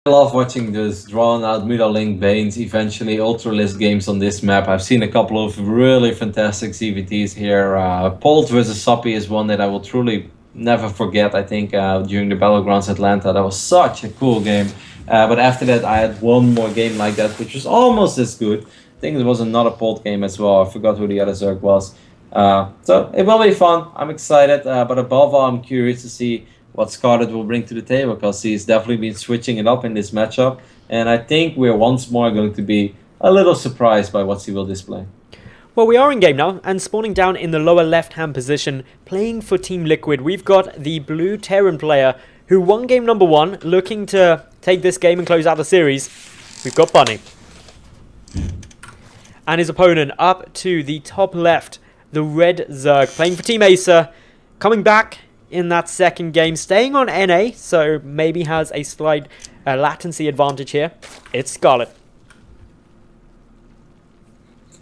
love watching those drawn-out middle-link Banes, eventually Ultralisk games on this map. I've seen a couple of really fantastic ZvTs here. Polt versus Soppy is one that I will truly never forget. I think during the Battlegrounds Atlanta, that was such a cool game. But after that, I had one more game like that, which was almost as good. I think it was another Polt game as well. I forgot who the other Zerg was. So it will be fun. I'm excited, but above all, I'm curious to see what Scarlett will bring to the table, because he's definitely been switching it up in this matchup. And I think we're once more going to be a little surprised by what he will display. Well, we are in game now, and spawning down in the lower left-hand position, playing for Team Liquid, we've got the blue Terran player who won game number 1, looking to take this game and close out the series. We've got Bunny. And his opponent up to the top left, the red Zerg, playing for Team Acer, coming back in that second game, staying on NA, so maybe has a slight latency advantage here. It's Scarlett.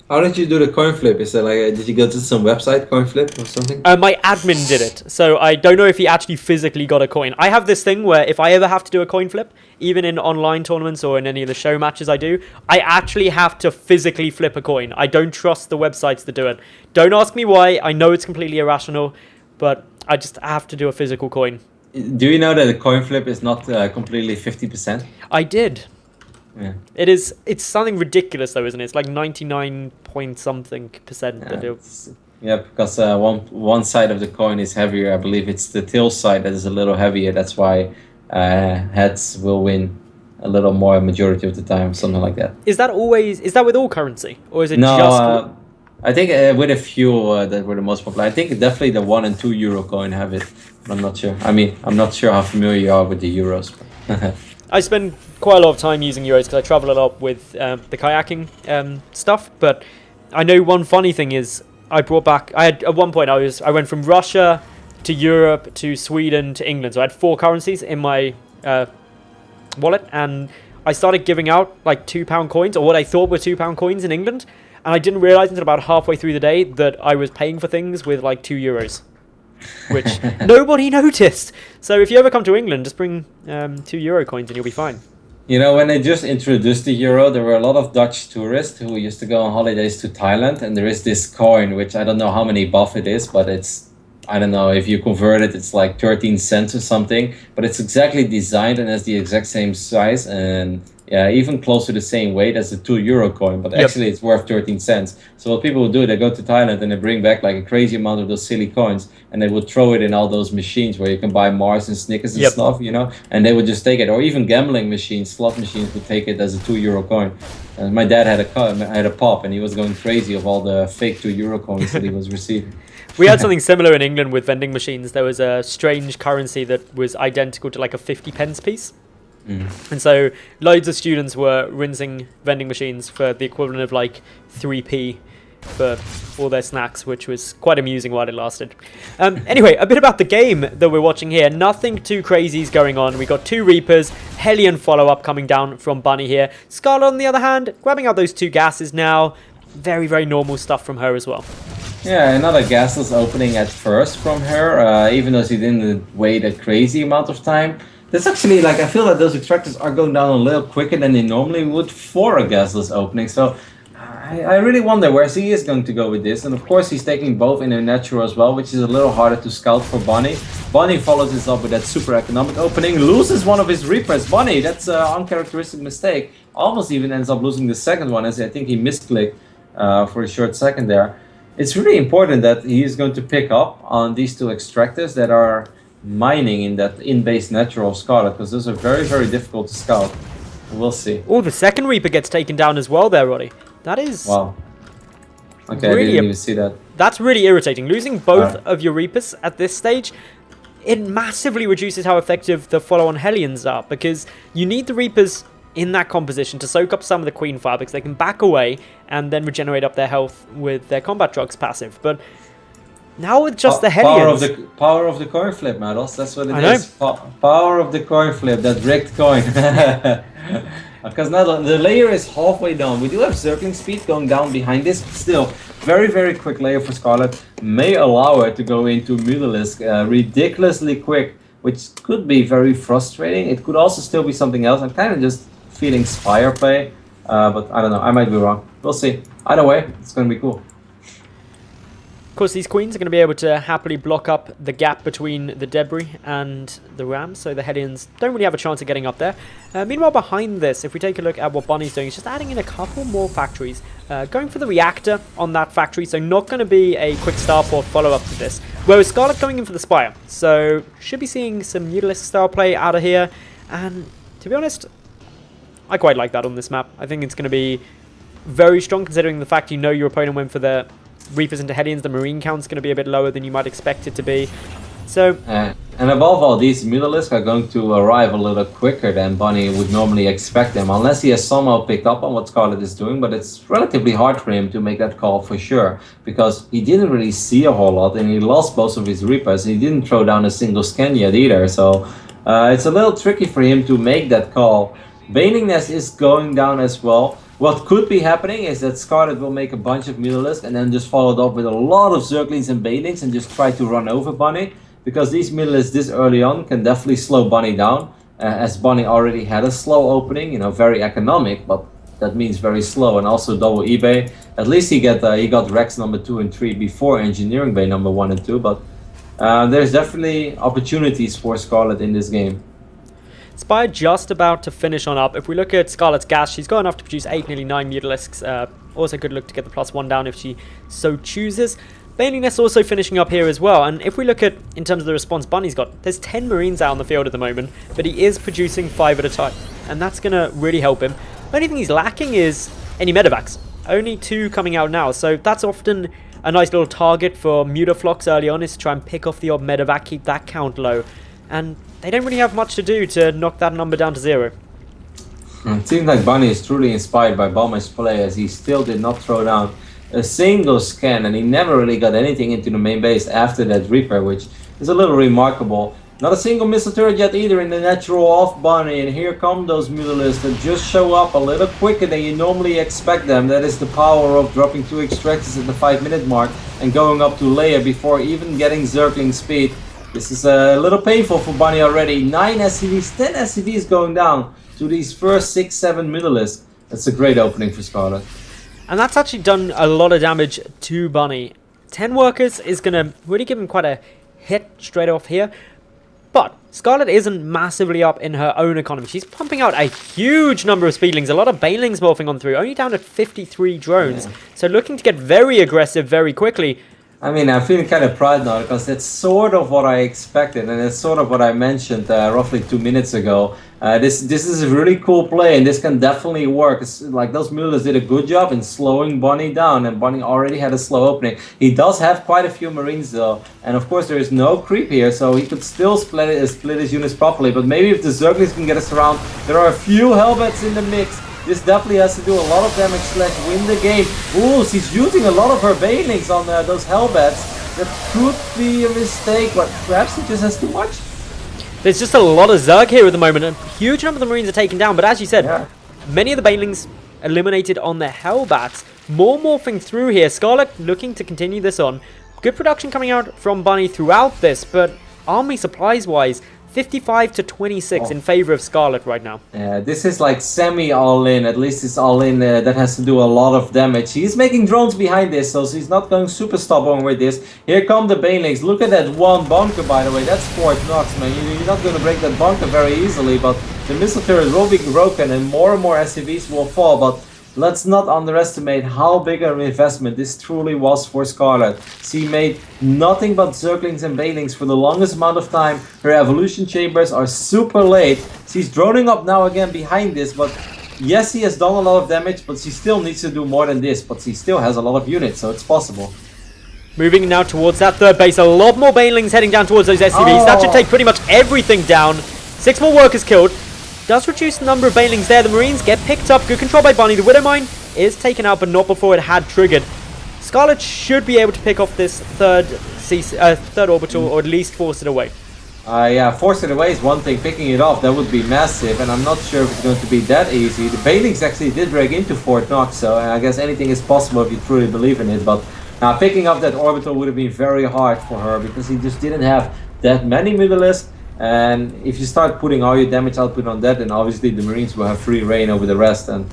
How did you do the coin flip? Is it like, did you go to some website, coin flip or something? My admin did it, so I don't know if he actually physically got a coin. I have this thing where if I ever have to do a coin flip, even in online tournaments or in any of the show matches I do, I actually have to physically flip a coin. I don't trust the websites that do it. Don't ask me why. I know it's completely irrational, but I just have to do a physical coin. Do you know that a coin flip is not completely 50%? I did. Yeah. It's something ridiculous though, isn't it? It's like 99 point something percent Yeah, that do. Yeah, because one side of the coin is heavier. I believe it's the tail side that is a little heavier. That's why heads will win a little more majority of the time, something like that. Is that with all currency, or is it No, just? I think with a few that were the most popular. I think definitely the 1 and 2 euro coin have it, but I'm not sure. I mean, I'm not sure how familiar you are with the euros. I spend quite a lot of time using euros because I travel a lot with the kayaking stuff. But I know one funny thing is I brought back. At one point I went from Russia to Europe to Sweden to England. So I had 4 currencies in my wallet, and I started giving out like £2 coins, or what I thought were £2 coins in England. And I didn't realize until about halfway through the day that I was paying for things with like €2, which nobody noticed. So if you ever come to England, just bring €2 coins and you'll be fine. You know, when they just introduced the euro, there were a lot of Dutch tourists who used to go on holidays to Thailand, and there is this coin, which I don't know how many buff it is, but it's, I don't know, if you convert it, it's like 13 cents or something, but it's exactly designed and has the exact same size, and yeah, even close to the same weight as the €2 coin, but actually it's worth 13 cents. So what people will do, they go to Thailand and they bring back like a crazy amount of those silly coins, and they would throw it in all those machines where you can buy Mars and Snickers and stuff, you know, and they would just take it. Or even gambling machines, slot machines would take it as a €2 coin. And my dad had a pop, and he was going crazy of all the fake €2 coins that he was receiving. We had something similar in England with vending machines. There was a strange currency that was identical to like a 50p piece. And so loads of students were rinsing vending machines for the equivalent of like 3p for all their snacks, which was quite amusing while it lasted. Anyway, a bit about the game that we're watching here. Nothing too crazy is going on. We got 2 Reapers, Hellion follow-up coming down from Bunny here. Scarlett, on the other hand, grabbing out those 2 gases now. Very, very normal stuff from her as well. Yeah, another gasless opening at first from her, even though she didn't wait a crazy amount of time. That's actually, like, I feel that those extractors are going down a little quicker than they normally would for a gasless opening. So I really wonder where he is going to go with this. And of course, he's taking both in a natural as well, which is a little harder to scout for Bunny. Bunny follows this up with that super economic opening, loses one of his Reapers. Bunny, that's an uncharacteristic mistake. Almost even ends up losing the second one, as I think he misclicked for a short second there. It's really important that he is going to pick up on these 2 extractors that are mining in that in-base natural Scarlet, because those are very, very difficult to scout. We'll see. Oh, the second Reaper gets taken down as well there, Roddy. That is... Wow. Okay, really, I didn't even see that. That's really irritating. Losing both of your Reapers at this stage, it massively reduces how effective the follow-on Hellions are, because you need the Reapers in that composition to soak up some of the Queen Fire, because they can back away and then regenerate up their health with their combat drugs passive. But now with just the Hellions... Power of the coin flip, Maddles. That's what it is. Power of the coin flip, that rigged coin. Because now the layer is halfway down. We do have circling speed going down behind this, but still, very, very quick layer for Scarlett. May allow her to go into Mutalisk ridiculously quick which could be very frustrating. It could also still be something else. I'm kind of just feeling Spire play, but I don't know. I might be wrong. We'll see. Either way, it's going to be cool. Of course, these queens are going to be able to happily block up the gap between the debris and the rams, so the Hellions don't really have a chance of getting up there. Meanwhile, behind this, if we take a look at what Bunny's doing, he's just adding in a couple more factories, going for the reactor on that factory, so not going to be a quick starport follow-up to this. Whereas Scarlett going in for the Spire, so should be seeing some Mutalisk style play out of here, and to be honest, I quite like that on this map. I think it's going to be very strong, considering the fact you know your opponent went for the Reapers into Hellions. The Marine count's going to be a bit lower than you might expect it to be. So, and above all, these Mutalisk are going to arrive a little quicker than Bunny would normally expect them, unless he has somehow picked up on what Scarlett is doing, but it's relatively hard for him to make that call for sure, because he didn't really see a whole lot, and he lost both of his Reapers, and he didn't throw down a single scan yet either, so it's a little tricky for him to make that call. Baning Nest is going down as well. What could be happening is that Scarlett will make a bunch of Mutalisk and then just follow it up with a lot of Zerglings and Banelings and just try to run over Bunny. Because these Mutalisks this early on can definitely slow Bunny down. As Bunny already had a slow opening, you know, very economic, but that means very slow. And also double eBay. At least he got Rex number 2 and 3 before Engineering Bay number 1 and 2. But there's definitely opportunities for Scarlett in this game. Spire just about to finish on up. If we look at Scarlett's gas, she's got enough to produce 8, nearly 9 Mutalisks. Also good look to get the +1 down if she so chooses. Baning Nest also finishing up here as well. And if we look at, in terms of the response Bunny's got, there's 10 Marines out on the field at the moment, but he is producing 5 at a time. And that's going to really help him. Only thing he's lacking is any medevacs. Only 2 coming out now. So that's often a nice little target for Mutaflox early on, is to try and pick off the odd medevac, keep that count low. And they don't really have much to do to knock that number down to 0. It seems like Bunny is truly inspired by Bomber's play, as he still did not throw down a single scan, and he never really got anything into the main base after that Reaper, which is a little remarkable. Not a single missile turret yet either in the natural off Bunny, and here come those Mutalisks that just show up a little quicker than you normally expect them. That is the power of dropping 2 extractors at the 5-minute mark and going up to layer before even getting Zergling speed. This is a little painful for Bunny already. 9 SCVs, 10 SCVs going down to these first 6-7 Mutalisks. That's a great opening for Scarlett. And that's actually done a lot of damage to Bunny. 10 workers is going to really give him quite a hit straight off here. But Scarlett isn't massively up in her own economy. She's pumping out a huge number of Speedlings. A lot of Banelings morphing on through. Only down at 53 drones. Yeah. So looking to get very aggressive very quickly. I mean, I'm feeling kind of proud now, because that's sort of what I expected, and it's sort of what I mentioned roughly 2 minutes ago. This is a really cool play, and this can definitely work. It's like those Mutalisks did a good job in slowing Bunny down, and Bunny already had a slow opening. He does have quite a few Marines though, and of course there is no creep here, so he could still split his units properly. But maybe if the Zerglings can get us around, there are a few Hellbats in the mix. This definitely has to do a lot of damage / win the game. Ooh, she's using a lot of her Banelings on those Hellbats. That could be a mistake, but perhaps it just has too much. There's just a lot of Zerg here at the moment. A huge number of the Marines are taken down, but as you said, many of the Banelings eliminated on their Hellbats. More morphing through here. Scarlett looking to continue this on. Good production coming out from Bunny throughout this, but army supplies-wise, 55 to 26 in favor of Scarlett right now. Yeah, this is like semi all-in. At least it's all-in that has to do a lot of damage. He's making drones behind this, so he's not going super stubborn with this. Here come the Banelings. Look at that one bunker, by the way. That's Fort Knox, man. You're not going to break that bunker very easily, but the missile turret will be broken and more SCVs will fall. But let's not underestimate how big an investment this truly was for Scarlett. She made nothing but Zerglings and Banelings for the longest amount of time. Her evolution chambers are super late. She's droning up now again behind this, but yes, she has done a lot of damage, but she still needs to do more than this. But she still has a lot of units, so it's possible. Moving now towards that third base. A lot more Banelings heading down towards those SCVs. That should take pretty much everything down. 6 more workers killed. Does reduce the number of Banelings there. The Marines get picked up. Good control by Bunny. The Widowmine is taken out, but not before it had triggered. Scarlett should be able to pick off this third orbital, or at least force it away. Yeah, force it away is one thing. Picking it off, that would be massive, and I'm not sure if it's going to be that easy. The Banelings actually did break into Fort Knox, so I guess anything is possible if you truly believe in it. But picking up that orbital would have been very hard for her, because he just didn't have that many Mutalisks. And if you start putting all your damage output on that, then obviously the Marines will have free reign over the rest, and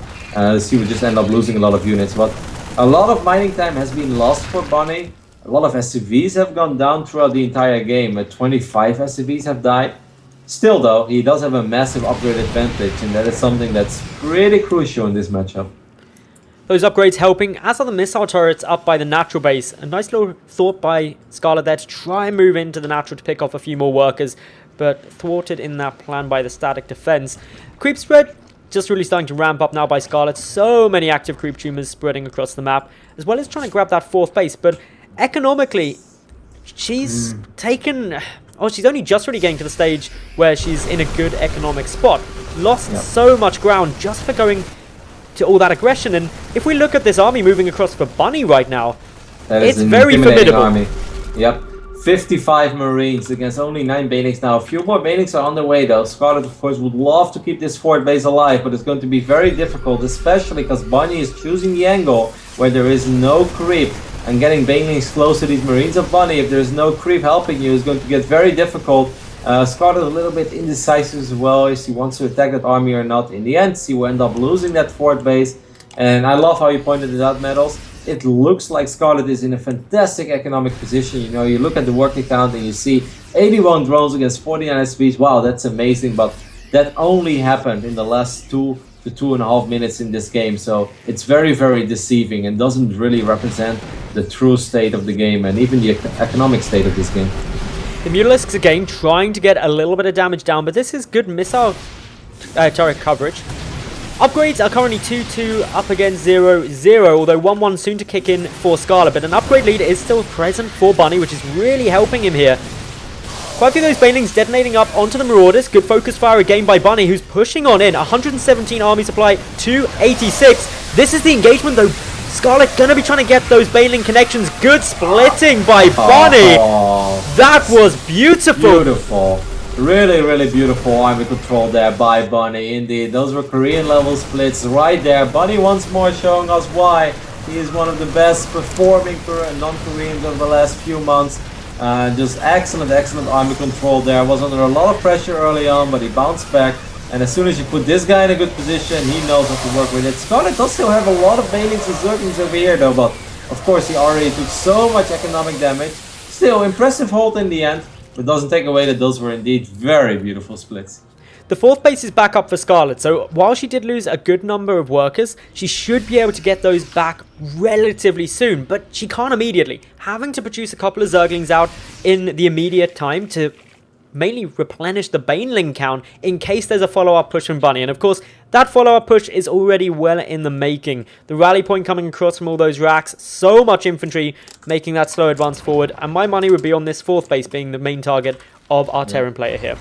you will just end up losing a lot of units. But a lot of mining time has been lost for Bunny. A lot of SCVs have gone down throughout the entire game. 25 SCVs have died. Still though, he does have a massive upgrade advantage, and that is something that's pretty crucial in this matchup. Those upgrades helping, as are the missile turrets up by the natural base. A nice little thought by Scarlett there to try and move into the natural to pick off a few more workers, but thwarted in that plan by the static defense. Creep spread just really starting to ramp up now by Scarlett. So many active creep tumors spreading across the map, as well as trying to grab that 4th base. But economically, she's taken... Oh, she's only just really getting to the stage where she's in a good economic spot. Lost so much ground just for going to all that aggression. And if we look at this army moving across for Bunny right now, it's very formidable. Army. Yep. 55 Marines against only 9 Banelings now. A few more Banelings are on the way though. Scarlett, of course, would love to keep this fort base alive, but it's going to be very difficult, especially because Bunny is choosing the angle where there is no creep. And getting Banelings close to these Marines of Bunny, if there's no creep helping you, is going to get very difficult. Scarlett a little bit indecisive as well, if she wants to attack that army or not. In the end, she will end up losing that fort base. And I love how you pointed it out, Metals. It looks like Scarlett is in a fantastic economic position. You know, you look at the working count and you see 81 drones against 49 SPs. Wow, that's amazing. But that only happened in the last 2 to 2.5 minutes in this game. So it's very, very deceiving and doesn't really represent the true state of the game and even the economic state of this game. The Mutalisks again trying to get a little bit of damage down, but this is good missile turret coverage. Upgrades are currently 2-2 up against 0-0, although 1-1 soon to kick in for Scarlett, but an upgrade lead is still present for Bunny, which is really helping him here. Quite a few of those Banelings detonating up onto the Marauders. Good focus fire again by Bunny, who's pushing on in. 117 army supply to 86. This is the engagement though. Scarlett gonna be trying to get those Baneling connections. Good splitting by Bunny. That was beautiful. Beautiful. Really, really beautiful army control there by Bunny. Indeed, those were Korean level splits right there. Bunny once more showing us why he is one of the best performing non-Koreans over the last few months. Just excellent, excellent army control there. Was under a lot of pressure early on, but he bounced back. And as soon as you put this guy in a good position, he knows how to work with it. Scarlett does still have a lot of Banelings and Zerglings over here though, but of course he already took so much economic damage. Still, impressive hold in the end, but doesn't take away that those were indeed very beautiful splits. The 4th base is back up for Scarlett, so while she did lose a good number of workers, she should be able to get those back relatively soon, but she can't immediately. Having to produce a couple of Zerglings out in the immediate time to mainly replenish the Baneling count in case there's a follow-up push from Bunny. And of course, that follow-up push is already well in the making. The rally point coming across from all those racks, so much infantry making that slow advance forward, and my money would be on this 4th base being the main target of our Terran player here.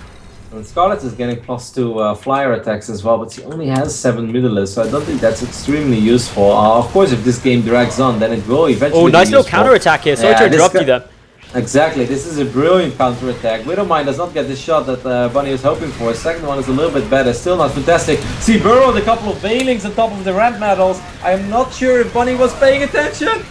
And Scarlett is getting +2 flyer attacks as well, but she only has 7 Middlers, so I don't think that's extremely useful. Of course, if this game drags on, then it will eventually be nice little useful. counter-attack here. Sorry to interrupt you there. Exactly, this is a brilliant counter-attack. Widowmine does not get the shot that Bunny was hoping for. Second one is a little bit better, still not fantastic. See, burrowed a couple of Banelings on top of the ramp medals. I'm not sure if Bunny was paying attention.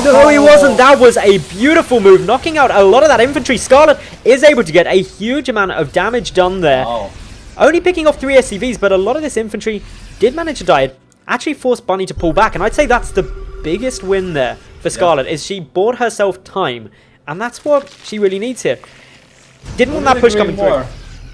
No, he wasn't. That was a beautiful move, knocking out a lot of that infantry. Scarlett is able to get a huge amount of damage done there. Wow. Only picking off 3 SCVs, but a lot of this infantry did manage to die. It actually forced Bunny to pull back, and I'd say that's the biggest win there for Scarlett, is she bought herself time. And that's what she really needs here. Didn't want that push coming through.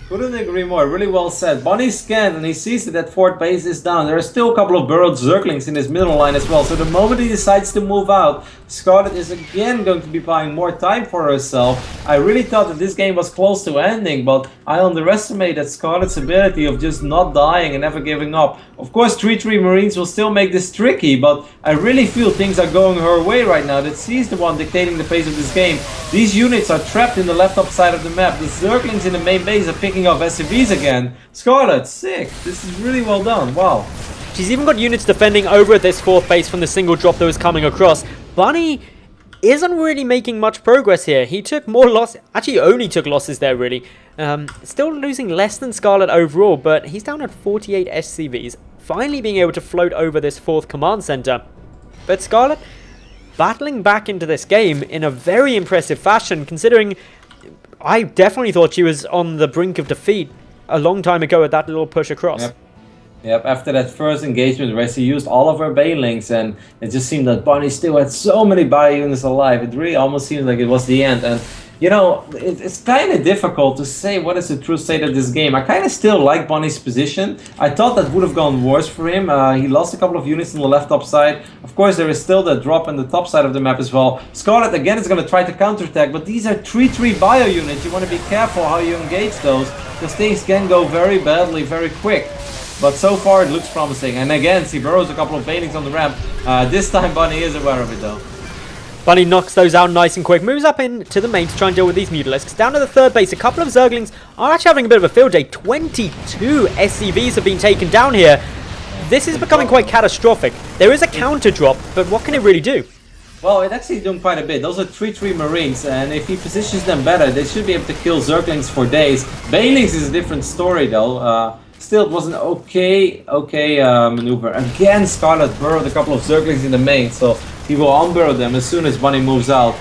Couldn't agree more. Really well said. Bunny scanned and he sees that that fort base is down. There are still a couple of burrowed Zerglings in his middle line as well. So the moment he decides to move out, Scarlett is again going to be buying more time for herself. I really thought that this game was close to ending, but I underestimated Scarlett's ability of just not dying and never giving up. Of course, 3-3 Marines will still make this tricky, but I really feel things are going her way right now. That she's the one dictating the pace of this game. These units are trapped in the left top side of the map. The Zerglings in the main base are picking up SCVs again. Scarlett, sick. This is really well done. Wow. She's even got units defending over at this 4th base from the single drop that was coming across. Bunny isn't really making much progress here. He took more loss, actually only took losses there really. Still losing less than Scarlett overall, but he's down at 48 SCVs, finally being able to float over this 4th command center. But Scarlett battling back into this game in a very impressive fashion, considering I definitely thought she was on the brink of defeat a long time ago with that little push across. Yep. Yep, after that first engagement where she used all of her banelings, and it just seemed that Bunny still had so many bio units alive. It really almost seemed like it was the end. And you know, it's kind of difficult to say what is the true state of this game. I kind of still like Bunny's position. I thought that would have gone worse for him. He lost a couple of units on the left top side. Of course, there is still the drop on the top side of the map as well. Scarlett again is going to try to counterattack, but these are 3-3 bio units. You want to be careful how you engage those, because things can go very badly, very quick. But so far it looks promising. And again, she burrows a couple of banelings on the ramp. This time Bunny is aware of it though. Bunny knocks those out nice and quick, moves up into the main to try and deal with these Mutalisks. Down to the third base, a couple of Zerglings are actually having a bit of a field day. 22 SCVs have been taken down here. This is becoming quite catastrophic. There is a counter drop, but what can it really do? Well, it's actually doing quite a bit. Those are 3-3 Marines, and if he positions them better, they should be able to kill Zerglings for days. Banelings is a different story though. Still, it was an okay maneuver. Again, Scarlett burrowed a couple of Zerglings in the main, so he will unburrow them as soon as Bunny moves out.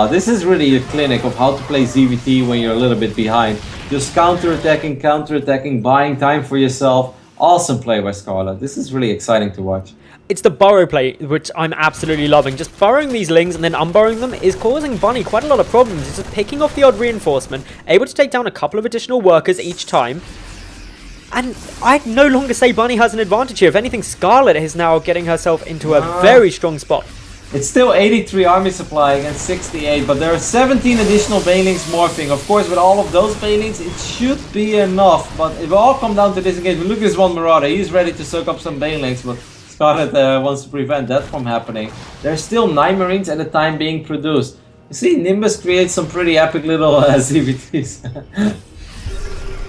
This is really a clinic of how to play ZvT when you're a little bit behind. Just counter-attacking, buying time for yourself. Awesome play by Scarlett. This is really exciting to watch. It's the burrow play, which I'm absolutely loving. Just burrowing these lings and then unburrowing them is causing Bunny quite a lot of problems. It's just picking off the odd reinforcement, able to take down a couple of additional workers each time. And I'd no longer say Bunny has an advantage here. If anything, Scarlett is now getting herself into a very strong spot. It's still 83 army supply against 68, but there are 17 additional banelings morphing. Of course, with all of those banelings, it should be enough. But it will all come down to this engagement. Look at this one Marauder. He's ready to soak up some banelings, but Scarlett wants to prevent that from happening. There's still 9 Marines at a time being produced. You see, Nimbus creates some pretty epic little ZvTs.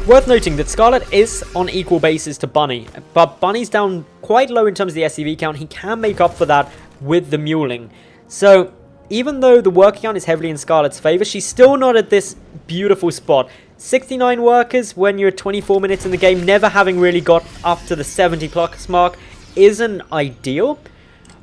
Worth noting that Scarlett is on equal basis to Bunny, but Bunny's down quite low in terms of the SCV count. He can make up for that with the muling. So even though the work count is heavily in Scarlett's favor, she's still not at this beautiful spot. 69 workers when you're 24 minutes in the game, never having really got up to the 70 plus mark, isn't ideal.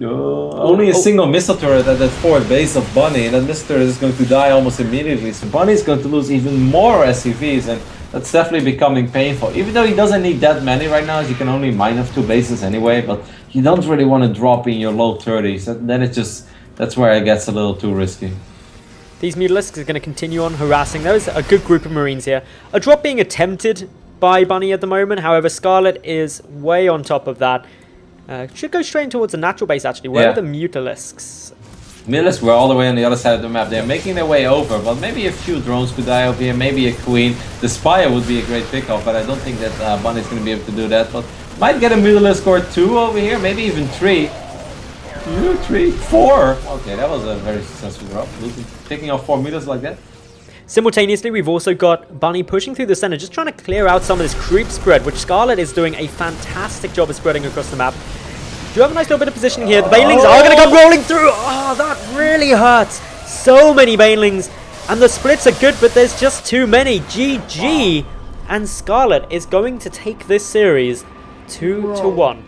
Only a single missile turret at that forward base of Bunny, and that missile turret is going to die almost immediately. So Bunny's going to lose even more SCVs, and that's definitely becoming painful. Even though he doesn't need that many right now, as you can only mine off 2 bases anyway, but you don't really want to drop in your low 30s. Then it just, that's where it gets a little too risky. These Mutalisks are going to continue on harassing. There's a good group of Marines here. A drop being attempted by Bunny at the moment. However, Scarlett is way on top of that. Should go straight towards the natural base actually. Where are the Mutalisks? Mutalisks were all the way on the other side of the map. They're making their way over, but maybe a few drones could die over here, maybe a queen. The Spire would be a great pickup, but I don't think that Bunny's going to be able to do that. But might get a Mutalisk or 2 over here, maybe even 3. 2, 3, 4. Okay, that was a very successful drop. Picking off 4 Mutalisks like that. Simultaneously, we've also got Bunny pushing through the center, just trying to clear out some of this creep spread, which Scarlett is doing a fantastic job of spreading across the map. Do have a nice little bit of positioning here. The banelings are going to come rolling through. Oh, that really hurts. So many banelings. And the splits are good, but there's just too many. GG. And Scarlett is going to take this series 2-1.